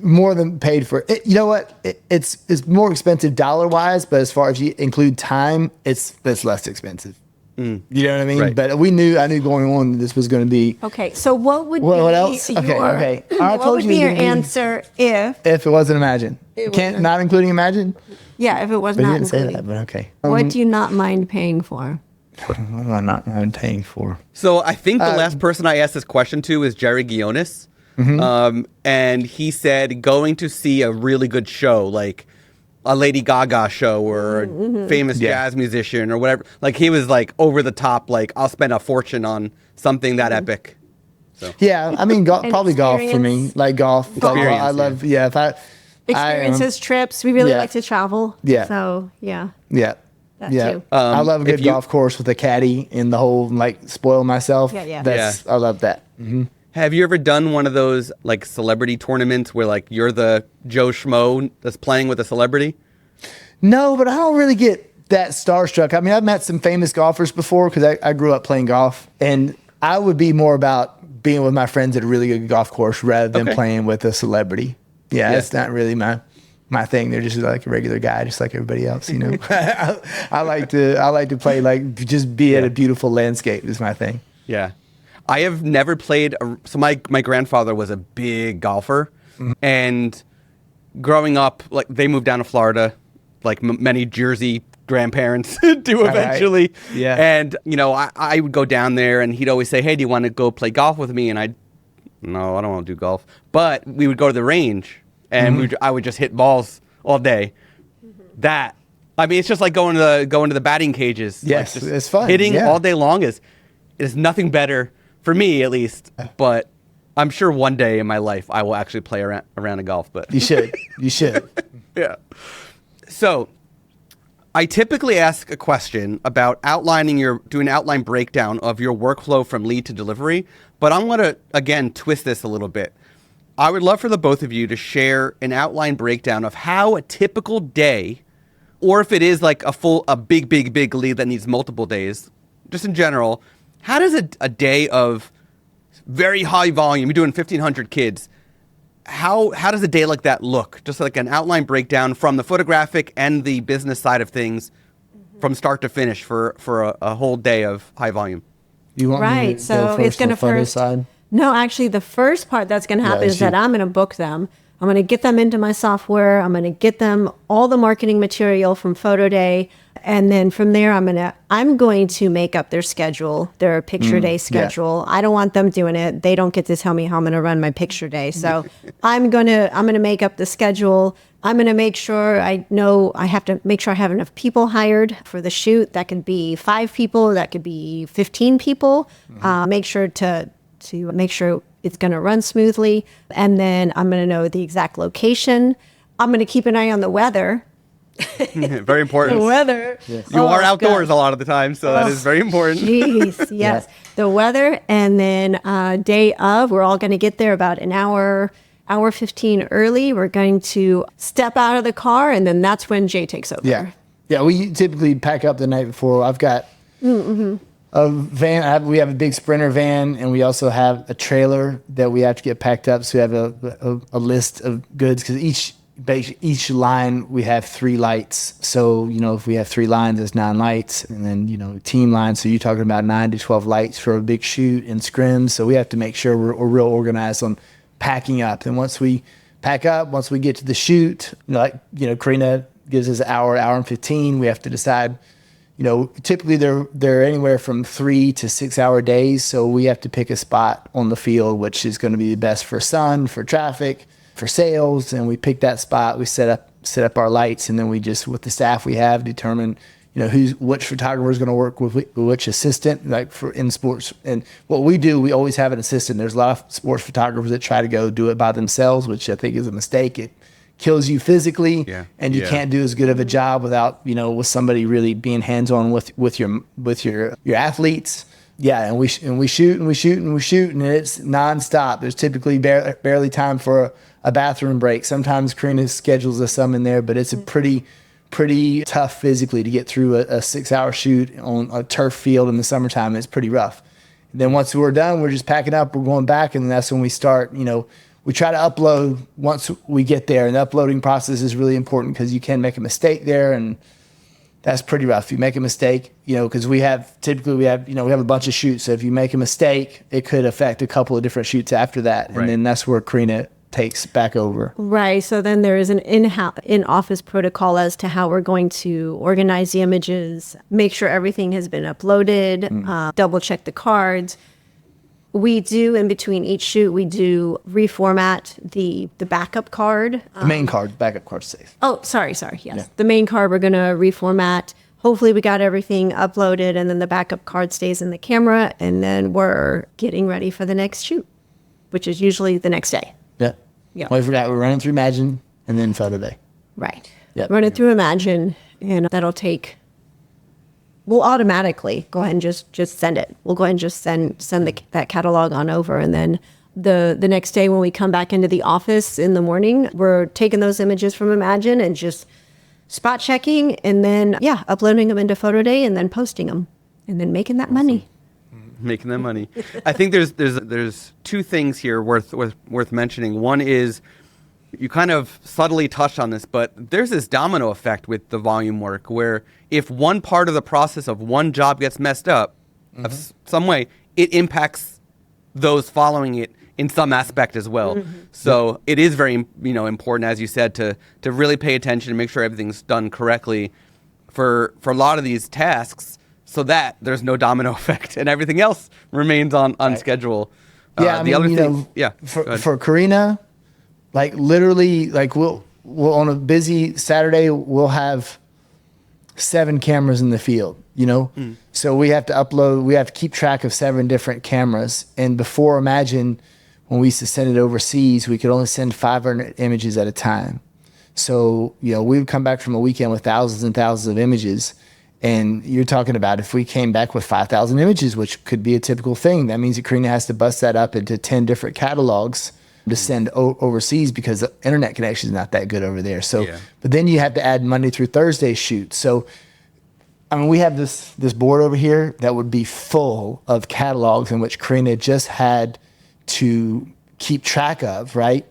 [SPEAKER 3] more than paid for it. You know what? It's more expensive dollar wise, but as far as you include time, it's less expensive. You know what I mean?
[SPEAKER 2] Right.
[SPEAKER 3] But I knew going on this was going to be.
[SPEAKER 4] Okay, so what would
[SPEAKER 3] What
[SPEAKER 4] be
[SPEAKER 3] else? Okay,
[SPEAKER 4] your,
[SPEAKER 3] okay. I
[SPEAKER 4] what
[SPEAKER 3] told
[SPEAKER 4] would
[SPEAKER 3] you
[SPEAKER 4] be
[SPEAKER 3] it was
[SPEAKER 4] your
[SPEAKER 3] gonna be-
[SPEAKER 4] answer if
[SPEAKER 3] If it wasn't Imagine, not including Imagine.
[SPEAKER 4] yeah, if it was
[SPEAKER 3] But you
[SPEAKER 4] not
[SPEAKER 3] didn't say
[SPEAKER 4] included?
[SPEAKER 3] that. But okay.
[SPEAKER 4] What do you not mind paying for?
[SPEAKER 3] What am I not paying for?
[SPEAKER 2] So I think the last person I asked this question to is Jerry Guionis. And he said going to see a really good show, like a Lady Gaga show or a famous jazz musician or whatever. Like he was like over the top, like I'll spend a fortune on something that epic. So
[SPEAKER 3] Yeah, I mean, probably golf for me.
[SPEAKER 4] Experience.
[SPEAKER 3] Like golf.
[SPEAKER 2] Experience,
[SPEAKER 3] I love. Yeah, if I
[SPEAKER 4] Experiences, trips. We really
[SPEAKER 3] yeah.
[SPEAKER 4] like to travel.
[SPEAKER 3] Yeah.
[SPEAKER 4] So yeah.
[SPEAKER 3] Yeah.
[SPEAKER 4] That
[SPEAKER 3] yeah.
[SPEAKER 4] too.
[SPEAKER 3] I love a
[SPEAKER 2] if
[SPEAKER 3] good
[SPEAKER 2] you-
[SPEAKER 3] golf course with a caddy and the whole like spoil myself.
[SPEAKER 4] Yeah.
[SPEAKER 3] I love that.
[SPEAKER 2] have you ever done one of those like celebrity tournaments where like you're the Joe Schmo that's playing with a celebrity?
[SPEAKER 3] No, but I don't really get that starstruck. I mean, I've met some famous golfers before because I grew up playing golf, and I would be more about being with my friends at a really good golf course rather than
[SPEAKER 2] Okay.
[SPEAKER 3] playing with a celebrity. Yeah,
[SPEAKER 2] Yeah.
[SPEAKER 3] that's not really my thing. They're just like a regular guy, just like everybody else, you know. I like to play like just be at a beautiful landscape is my thing.
[SPEAKER 2] Yeah. I have never played. So my grandfather was a big golfer. And growing up, like they moved down to Florida, like many Jersey grandparents do eventually.
[SPEAKER 3] Yeah.
[SPEAKER 2] And, you know, I would go down there and he'd always say, hey, do you want to go play golf with me? And no, I don't want to do golf. But we would go to the range and I would just hit balls all day. I mean, it's just like going to the batting cages.
[SPEAKER 3] Yes,
[SPEAKER 2] like just
[SPEAKER 3] it's fun,
[SPEAKER 2] Hitting
[SPEAKER 3] yeah.
[SPEAKER 2] all day long is nothing better for me, at least. But I'm sure one day in my life I will actually play around a golf. But
[SPEAKER 3] You should.
[SPEAKER 2] yeah. So I typically ask a question about doing an outline breakdown of your workflow from lead to delivery. But I'm going to, again, twist this a little bit. I would love for the both of you to share an outline breakdown of how a typical day, or if it is like a big lead that needs multiple days, just in general, how does a day of very high volume, you're doing 1,500 kids, how does a day like that look? Just like an outline breakdown from the photographic and the business side of things from start to finish for a whole day of high volume.
[SPEAKER 3] You want me
[SPEAKER 4] Right.
[SPEAKER 3] to
[SPEAKER 4] So
[SPEAKER 3] go
[SPEAKER 4] it's going to
[SPEAKER 3] on the photo
[SPEAKER 4] first.
[SPEAKER 3] side?
[SPEAKER 4] No, actually, the first part that's going to happen
[SPEAKER 3] it's
[SPEAKER 4] is that
[SPEAKER 3] you.
[SPEAKER 4] I'm going to book them. I'm going to get them into my software. I'm going to get them all the marketing material from PhotoDay, and then from there, I'm going to make up their schedule, their picture day schedule. I don't want them doing it. They don't get to tell me how I'm going to run my picture day. So I'm going to make up the schedule. I'm going to make sure I have to make sure I have enough people hired for the shoot. That could be 5 people. That could be 15 people. Make sure to make sure it's going to run smoothly. And then I'm going to know the exact location. I'm going to keep an eye on the weather.
[SPEAKER 2] Very important.
[SPEAKER 4] The weather.
[SPEAKER 2] You are outdoors a lot of the time, so that is very important.
[SPEAKER 4] Jeez, yes. The weather. And then day of, we're all going to get there about an hour 15 early. We're going to step out of the car, and then that's when Jay takes over.
[SPEAKER 3] Yeah, we typically pack up the night before. I've got a van. We have a big Sprinter van, and we also have a trailer that we have to get packed up. So we have a list of goods because each line we have 3 lights. So if we have 3 lines, it's 9 lights, and then team lines. So you're talking about 9 to 12 lights for a big shoot and scrims. So we have to make sure we're real organized on packing up. And once we pack up, once we get to the shoot, Carinna gives us an hour and 15. We have to decide. Typically they're anywhere from 3 to 6 hour days. So we have to pick a spot on the field, which is going to be the best for sun, for traffic, for sales. And we pick that spot, we set up our lights, and then we just, with the staff we have, determine, which photographer is going to work with which assistant, like for in sports. And what we do, we always have an assistant. There's a lot of sports photographers that try to go do it by themselves, which I think is a mistake. It kills you physically, and you can't do as good of a job without with somebody really being hands-on with your athletes. And we shoot and it's nonstop. There's typically barely time for a bathroom break. Sometimes Carinna schedules us some in there, but it's a pretty tough physically to get through a 6-hour shoot on a turf field in the summertime. It's pretty rough. And then once we're done, we're just packing up, we're going back, and that's when we start, we try to upload once we get there, and the uploading process is really important because you can make a mistake there, and that's pretty rough. You make a mistake, because we have a bunch of shoots. So if you make a mistake, it could affect a couple of different shoots after that. And then that's where Carinna takes back over.
[SPEAKER 4] Right. So then there is an in-office protocol as to how we're going to organize the images, make sure everything has been uploaded, double check the cards. We do, in between each shoot, we do reformat the backup card.
[SPEAKER 3] The main card, backup card's safe.
[SPEAKER 4] Oh, sorry. Yes. Yeah. The main card we're going to reformat. Hopefully we got everything uploaded, and then the backup card stays in the camera, and then we're getting ready for the next shoot, which is usually the next day.
[SPEAKER 3] Yeah.
[SPEAKER 4] Yeah.
[SPEAKER 3] Wait for that. We're running through Imagen and then PhotoDay.
[SPEAKER 4] Right.
[SPEAKER 3] Yep.
[SPEAKER 4] Run it through Imagen, and that'll take... We'll automatically go ahead and just send it. We'll go ahead and just send that catalog on over. And then the next day when we come back into the office in the morning, we're taking those images from Imagen and just spot checking, and then, uploading them into PhotoDay and then posting them and then making that money.
[SPEAKER 2] Making that money. I think there's two things here worth mentioning. One is, you kind of subtly touched on this, but there's this domino effect with the volume work where if one part of the process of one job gets messed up of some way, it impacts those following it in some aspect as well. So it is very important, as you said, to really pay attention and make sure everything's done correctly for a lot of these tasks, so that there's no domino effect and everything else remains on schedule.
[SPEAKER 3] Yeah, for Carinna, like literally, like we'll on a busy Saturday, we'll have 7 cameras in the field, So we have to keep track of 7 different cameras. And before, imagine when we used to send it overseas, we could only send 500 images at a time. So, we would come back from a weekend with thousands and thousands of images. And you're talking about if we came back with 5,000 images, which could be a typical thing, that means that Carinna has to bust that up into 10 different catalogs to send overseas because the internet connection is not that good over there. So, but then you have to add Monday through Thursday shoots. So, we have this board over here that would be full of catalogs in which Carinna just had to keep track of, right?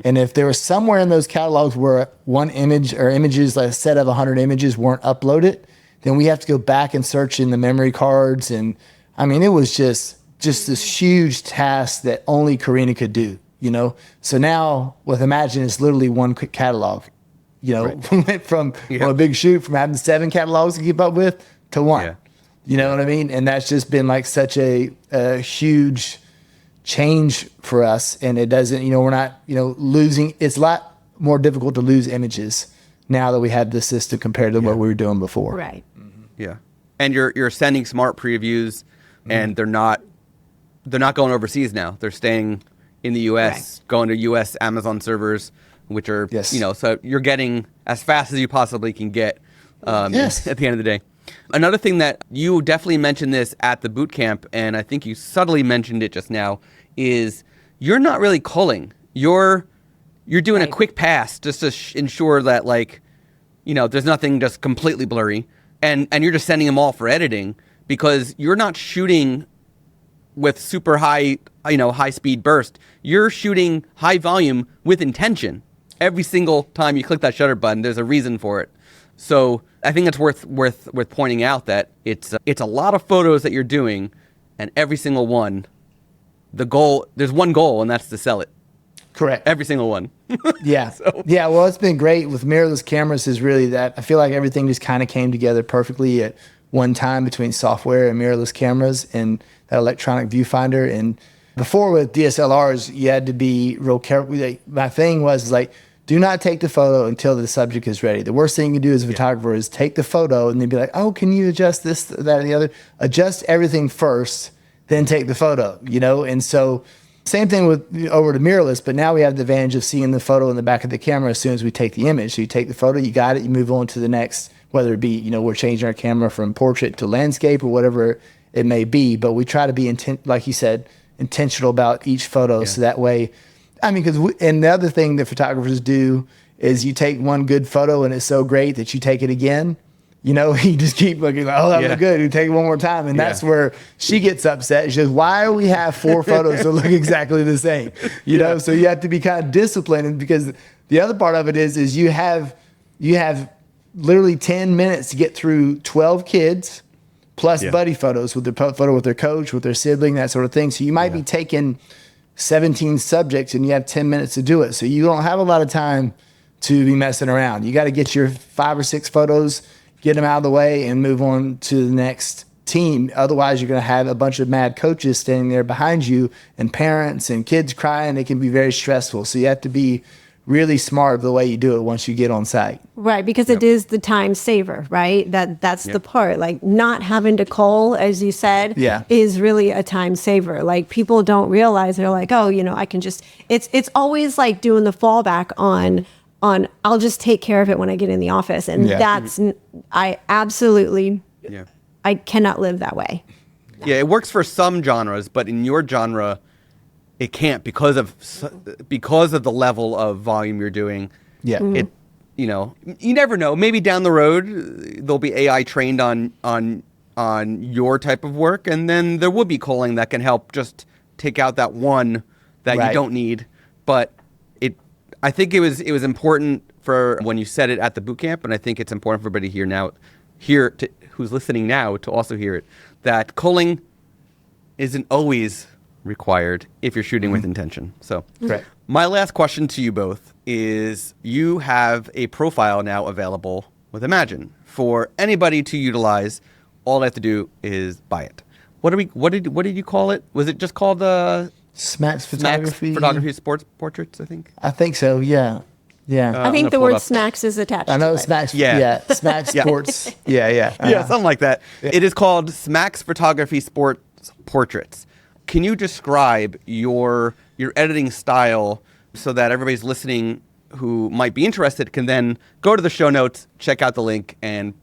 [SPEAKER 3] And if there was somewhere in those catalogs where one image or images, like a set of 100 images, weren't uploaded, then we have to go back and search in the memory cards. And it was just this huge task that only Carinna could do. So now with Imagen, it's literally one quick catalog. We went from a big shoot from having 7 catalogs to keep up with to 1. Yeah. You know what I mean? And that's just been like such a huge change for us. And it doesn't, we're not, losing. It's a lot more difficult to lose images now that we have this system compared to what we were doing before.
[SPEAKER 4] Right.
[SPEAKER 2] Yeah. And you're sending smart previews, and they're not going overseas now. They're staying in the U.S., going to U.S. Amazon servers, which are, so you're getting as fast as you possibly can get at the end of the day. Another thing that you definitely mentioned this at the boot camp, and I think you subtly mentioned it just now, is you're not really culling. You're doing a quick pass just to ensure that, there's nothing just completely blurry, and you're just sending them all for editing because you're not shooting with super high, high speed burst. You're shooting high volume with intention. Every single time you click that shutter button, there's a reason for it. So I think it's worth pointing out that it's a lot of photos that you're doing, and every single one, there's one goal, and that's to sell it.
[SPEAKER 3] Correct.
[SPEAKER 2] Every single one.
[SPEAKER 3] Yeah. Yeah. Well, it's been great with mirrorless cameras. Is really that I feel like everything just kind of came together perfectly at one time between software and mirrorless cameras and that electronic viewfinder. And before with DSLRs, you had to be real careful. My thing was do not take the photo until the subject is ready. The worst thing you can do as a photographer is take the photo and then be like, oh, can you adjust this, that, and the other? Adjust everything first, then take the photo, And so same thing with over to mirrorless, but now we have the advantage of seeing the photo in the back of the camera as soon as we take the image. So you take the photo, you got it, you move on to the next, whether it be, we're changing our camera from portrait to landscape or whatever it may be. But we try to be, like you said, intentional about each photo. So that way, and the other thing that photographers do is you take one good photo and it's so great that you take it again. you just keep looking like, oh, that
[SPEAKER 2] Yeah.
[SPEAKER 3] look good. You take it one more time. And that's where she gets upset. She says, why do we have 4 photos that look exactly the same? You know, so you have to be kind of disciplined. And because the other part of it is you have literally 10 minutes to get through 12 kids plus buddy photos with their photo with their coach, with their sibling, that sort of thing. So you might be taking 17 subjects and you have 10 minutes to do it. So you don't have a lot of time to be messing around. You got to get your 5 or 6 photos, get them out of the way, and move on to the next team. Otherwise, you're going to have a bunch of mad coaches standing there behind you and parents and kids crying. It can be very stressful. So you have to be really smart of the way you do it once you get on site.
[SPEAKER 4] Right, because it is the time saver, right? That's the part. Like not having to call, as you said, is really a time saver. Like people don't realize, they're like, oh, I can just, it's always like doing the fallback on I'll just take care of it when I get in the office. And I absolutely, I cannot live that way.
[SPEAKER 2] Yeah, it works for some genres, but in your genre, it can't because of the level of volume you're doing. Yeah, it you never know. Maybe down the road there'll be AI trained on your type of work, and then there will be culling that can help just take out that one that you don't need. But I think it was important for when you said it at the boot camp, and I think it's important for everybody who's listening now to also hear it, that culling isn't always required if you're shooting with intention. So my last question to you both is, you have a profile now available with Imagen for anybody to utilize. All they have to do is buy it. What did you call it? Was it just called
[SPEAKER 3] Smacks Photography?
[SPEAKER 2] Photography Sports Portraits, I think.
[SPEAKER 3] I think so, yeah.
[SPEAKER 4] I think the word Smacks is attached.
[SPEAKER 3] I know
[SPEAKER 4] to
[SPEAKER 3] Smacks.
[SPEAKER 2] Yeah.
[SPEAKER 3] Smacks Sports. Yeah,
[SPEAKER 2] something like that. Yeah. It is called Smacks Photography Sports Portraits. Can you describe your editing style so that everybody's listening who might be interested can then go to the show notes, check out the link, and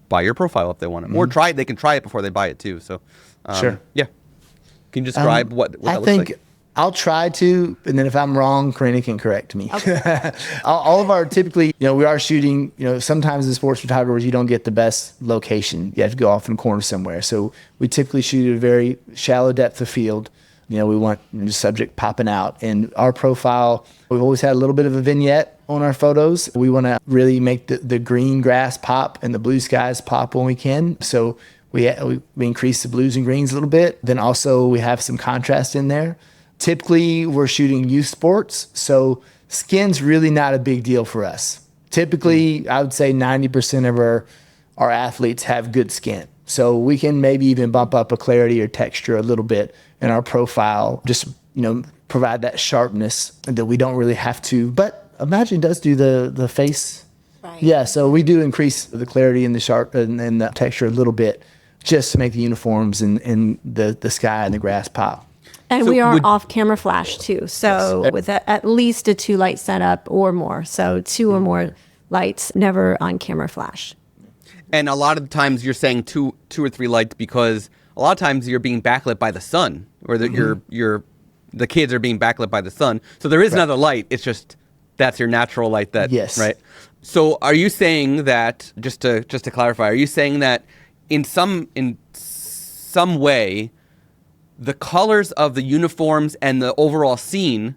[SPEAKER 2] buy your profile if they want it, or try it? They can try it before they buy it too. So, Can you describe what that looks like?
[SPEAKER 3] I'll try to, and then if I'm wrong, Carinna can correct me. Okay. All of our typically, we are shooting, sometimes as sports photographers, you don't get the best location. You have to go off in a corner somewhere. So we typically shoot at a very shallow depth of field. We want the subject popping out. And our profile, we've always had a little bit of a vignette on our photos. We want to really make the green grass pop and the blue skies pop when we can. So we increase the blues and greens a little bit. Then also we have some contrast in there. Typically, we're shooting youth sports, so skin's really not a big deal for us. Typically, I would say 90% of our athletes have good skin. So we can maybe even bump up a clarity or texture a little bit in our profile, just, provide that sharpness that we don't really have to. But Imagen does do the face. Right. Yeah, so we do increase the clarity and the sharp and the texture a little bit just to make the uniforms and the sky and the grass pop.
[SPEAKER 4] And we are off-camera flash too, so with at least a 2-light setup or more. So 2 or more lights, never on-camera flash.
[SPEAKER 2] And a lot of the times you're saying two or 3 lights because a lot of times you're being backlit by the sun, or the kids are being backlit by the sun. So there is another light. It's just that's your natural light. Right. So are you saying that, just to clarify, are you saying that in some way, the colors of the uniforms and the overall scene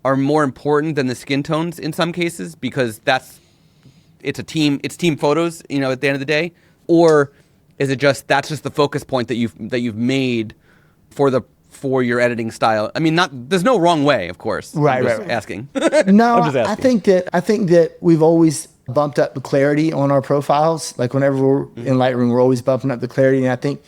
[SPEAKER 2] are more important than the skin tones in some cases, because it's team photos, at the end of the day? Or is it that's just the focus point that you've made for your editing style? I mean, there's no wrong way, of course. Right. Asking.
[SPEAKER 3] No, I think that we've always bumped up the clarity on our profiles. Like whenever we're in Lightroom, we're always bumping up the clarity, and I think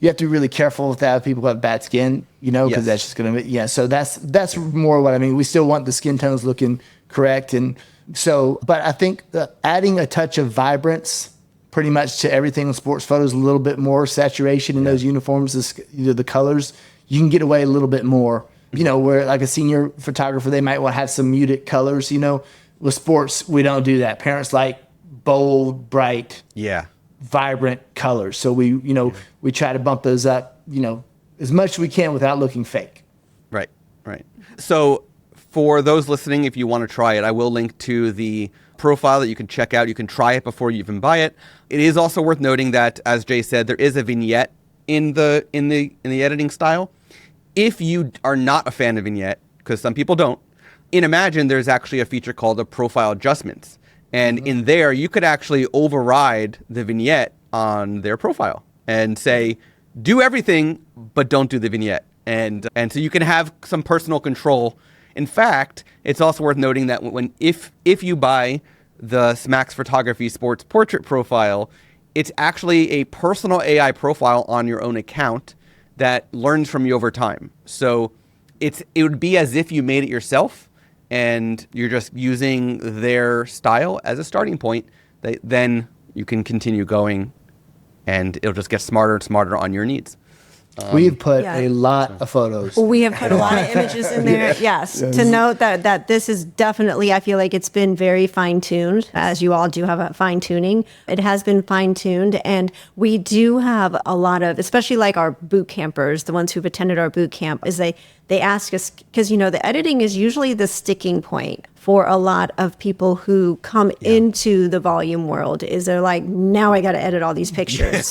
[SPEAKER 3] you have to be really careful with that. People who have bad skin, because that's just going to, so that's more what I mean. We still want the skin tones looking correct. And so, but I think adding a touch of vibrance pretty much to everything in sports photos, a little bit more saturation in those uniforms, the colors, you can get away a little bit more, where like a senior photographer, they might want to have some muted colors, with sports, we don't do that. Parents like bold, bright, vibrant colors. So we try to bump those up, as much as we can without looking fake.
[SPEAKER 2] Right. So For those listening, if you want to try it, I will link to the profile that you can check out. You can try it before you even buy it. It is also worth noting that, as Jay said, there is a vignette in the editing style. If you are not a fan of vignette, because some people don't, in Imagen, there's actually a feature called the profile adjustments. And in there, you could actually override the vignette on their profile and say, do everything, but don't do the vignette. And so you can have some personal control. In fact, it's also worth noting that if you buy the Smax Photography Sports Portrait profile, it's actually a personal AI profile on your own account that learns from you over time. So it would be as if you made it yourself, and you're just using their style as a starting point. Then you can continue going, and it'll just get smarter and smarter on your needs.
[SPEAKER 3] We've put a lot of photos.
[SPEAKER 4] We have put a lot of images in there. Yes. To note that this is definitely, I feel like it's been very fine-tuned, as you all do have a fine-tuning. It has been fine-tuned, and we do have a lot of, especially like our boot campers, the ones who've attended our boot camp, is they ask us, because, the editing is usually the sticking point for a lot of people who come into the volume world, is they're like, now I got to edit all these pictures.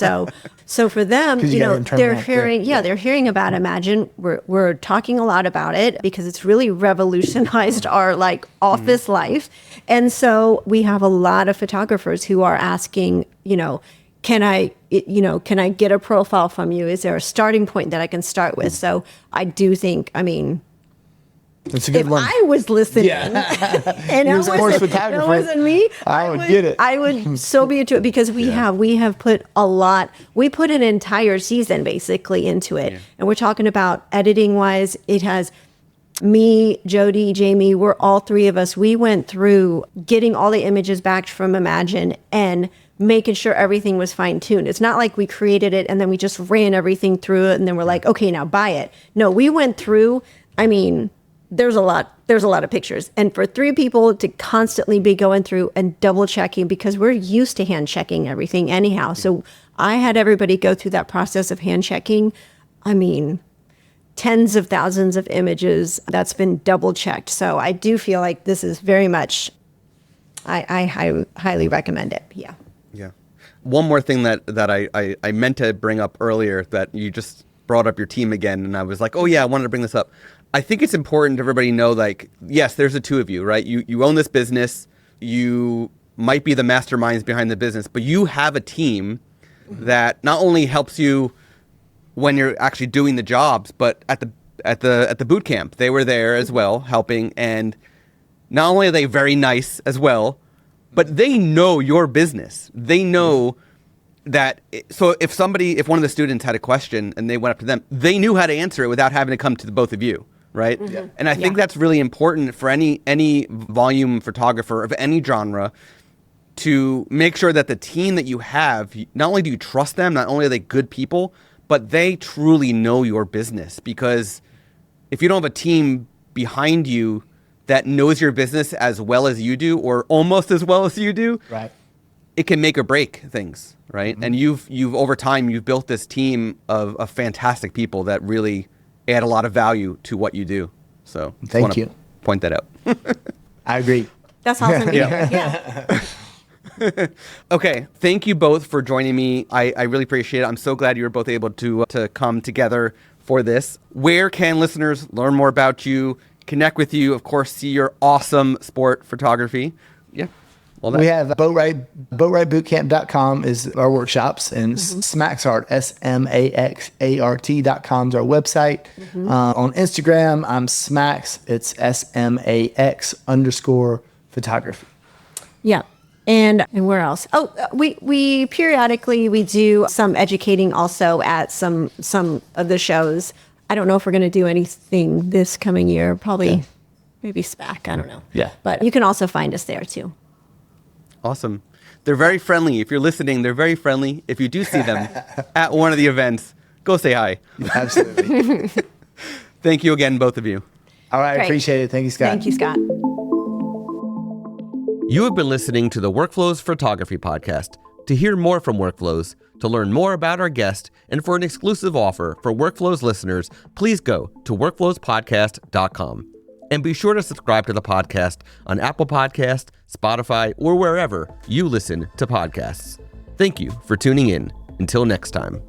[SPEAKER 4] So for them, they're hearing about Imagen. We're talking a lot about it because it's really revolutionized our office life. And so we have a lot of photographers who are asking, can I get a profile from you? Is there a starting point that I can start with? So I do think,
[SPEAKER 3] That's a good one.
[SPEAKER 4] I was listening, and it wasn't me,
[SPEAKER 3] I would get it.
[SPEAKER 4] I would so be into it because we have put a lot. We put an entire season basically into it, and we're talking about editing wise. It has me, Jody, Jamie. We're all three of us. We went through getting all the images back from Imagen and making sure everything was fine-tuned. It's not like we created it and then we just ran everything through it and then we're like, okay, now buy it. No, we went through. There's a lot of pictures. And for three people to constantly be going through and double checking, because we're used to hand checking everything anyhow. So I had everybody go through that process of hand checking. Tens of thousands of images that's been double checked. So I do feel like this is very much, I highly recommend it. Yeah.
[SPEAKER 2] Yeah. One more thing that I meant to bring up earlier, that you just brought up your team again. And I was like, oh yeah, I wanted to bring this up. I think it's important to everybody know, yes, there's the two of you, right? You own this business. You might be the masterminds behind the business, but you have a team that not only helps you when you're actually doing the jobs, but at the boot camp, they were there as well, helping. And not only are they very nice as well, but they know your business. They know that. So if one of the students had a question and they went up to them, they knew how to answer it without having to come to the both of you. Right. Mm-hmm. And I think that's really important for any volume photographer of any genre, to make sure that the team that you have, not only do you trust them, not only are they good people, but they truly know your business. Because if you don't have a team behind you that knows your business as well as you do, or almost as well as you do,
[SPEAKER 3] right,
[SPEAKER 2] it can make or break things. Right. Mm-hmm. And you've over time, you've built this team of fantastic people that really add a lot of value to what you do. So
[SPEAKER 3] thank you.
[SPEAKER 2] Point that out.
[SPEAKER 3] I agree.
[SPEAKER 4] That's awesome. Yeah.
[SPEAKER 2] Okay. Thank you both for joining me. I really appreciate it. I'm so glad you were both able to come together for this. Where can listeners learn more about you, connect with you, of course, see your awesome sport photography? Yeah. Well,
[SPEAKER 3] we have boatwrightbootcamp.com is our workshops, and Smaxart, SMAXART.com is our website. Mm-hmm. On Instagram, I'm Smax. It's SMAX_photography.
[SPEAKER 4] Yeah. And where else? Oh, we periodically we do some educating also at some of the shows. I don't know if we're going to do anything this coming year. Probably maybe SPAC. I don't know.
[SPEAKER 3] Yeah.
[SPEAKER 4] But you can also find us there too.
[SPEAKER 2] Awesome. They're very friendly. If you're listening, they're very friendly. If you do see them at one of the events, go say hi.
[SPEAKER 3] Absolutely.
[SPEAKER 2] Thank you again, both of you.
[SPEAKER 3] All right.
[SPEAKER 4] Great.
[SPEAKER 3] Appreciate it. Thank you, Scott.
[SPEAKER 4] Thank you, Scott.
[SPEAKER 2] You have been listening to the Workflows Photography Podcast. To hear more from Workflows, to learn more about our guest, and for an exclusive offer for Workflows listeners, please go to workflowspodcast.com.
[SPEAKER 5] And be sure to subscribe to the podcast on Apple Podcasts, Spotify, or wherever you listen to podcasts. Thank you for tuning in. Until next time.